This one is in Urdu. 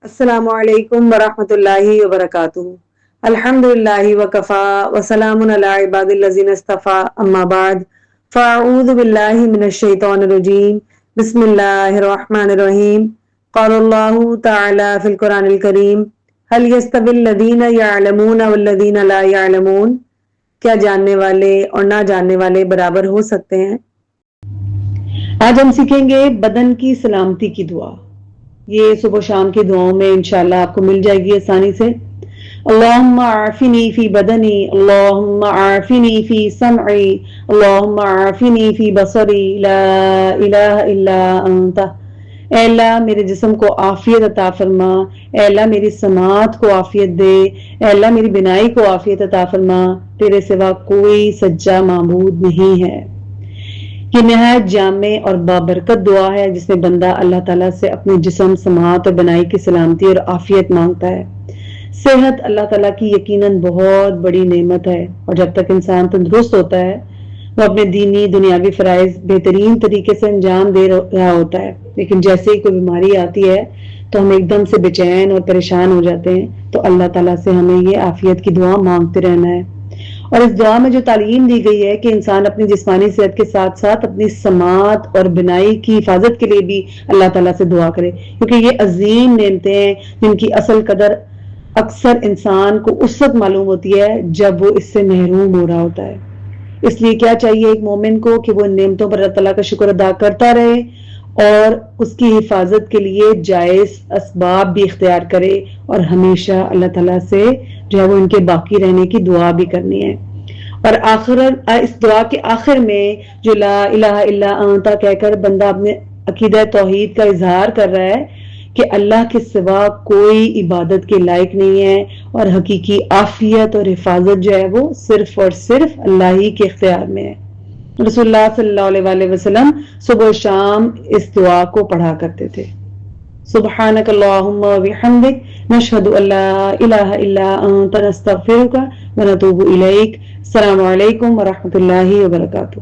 السلام علیکم ورحمۃ اللہ وبرکاتہ۔ الحمدللہ وکفا وسلام علی عباد الذین اصطفیٰ اما بعد فاعوذ باللہ من الشیطان الرجیم بسم اللہ الرحمن الرحیم۔ قال اللہ تعالی فی القرآن الکریم هل یستوی الذین یعلمون والذین لا یعلمون، کیا جاننے والے اور نہ جاننے والے برابر ہو سکتے ہیں؟ آج ہم سیکھیں گے بدن کی سلامتی کی دعا۔ یہ صبح و شام کی دعاؤں میں انشاءاللہ آپ کو مل جائے گی آسانی سے۔ اللہم عافنی فی بدنی، اللہم عافنی فی سمعی، اللہم عافنی فی بصری، لا الہ الا انت۔ اے اللہ میرے جسم کو عافیت عطا فرما، اے اللہ میری سماعت کو عافیت دے، اے اللہ میری بینائی کو عافیت عطا فرما، تیرے سوا کوئی سچا معبود نہیں ہے۔ یہ نہایت جامع اور بابرکت دعا ہے جس میں بندہ اللہ تعالیٰ سے اپنے جسم، سماعت اور بنائی کی سلامتی اور عافیت مانگتا ہے۔ صحت اللہ تعالیٰ کی یقیناً بہت بڑی نعمت ہے، اور جب تک انسان تندرست ہوتا ہے وہ اپنے دینی دنیاوی فرائض بہترین طریقے سے انجام دے رہا ہوتا ہے، لیکن جیسے ہی کوئی بیماری آتی ہے تو ہم ایک دم سے بے چین اور پریشان ہو جاتے ہیں۔ تو اللہ تعالیٰ سے ہمیں یہ عافیت کی دعا مانگتے رہنا ہے، اور اس دعا میں جو تعلیم دی گئی ہے کہ انسان اپنی جسمانی صحت کے ساتھ ساتھ اپنی سماعت اور بنائی کی حفاظت کے لیے بھی اللہ تعالیٰ سے دعا کرے، کیونکہ یہ عظیم نعمتیں ہیں جن کی اصل قدر اکثر انسان کو اس وقت معلوم ہوتی ہے جب وہ اس سے محروم ہو رہا ہوتا ہے۔ اس لیے کیا چاہیے ایک مومن کو کہ وہ ان نعمتوں پر اللہ تعالیٰ کا شکر ادا کرتا رہے اور اس کی حفاظت کے لیے جائز اسباب بھی اختیار کرے، اور ہمیشہ اللہ تعالیٰ سے جو ہے وہ ان کے باقی رہنے کی دعا بھی کرنی ہے۔ اور اس دعا کے آخر میں جو لا الہ الا انت کہہ کر بندہ اپنے عقیدہ توحید کا اظہار کر رہا ہے کہ اللہ کے سوا کوئی عبادت کے لائق نہیں ہے، اور حقیقی عافیت اور حفاظت جو ہے وہ صرف اور صرف اللہ ہی کے اختیار میں ہے۔ رسول اللہ صلی اللہ علیہ وآلہ وسلم صبح و شام اس دعا کو پڑھا کرتے تھے۔ سبحانک اللہم و بحمدک نشہد ان لا الہ الا انت نستغفرک و نتوب الیک۔ السلام علیکم ورحمۃ اللہ وبرکاتہ۔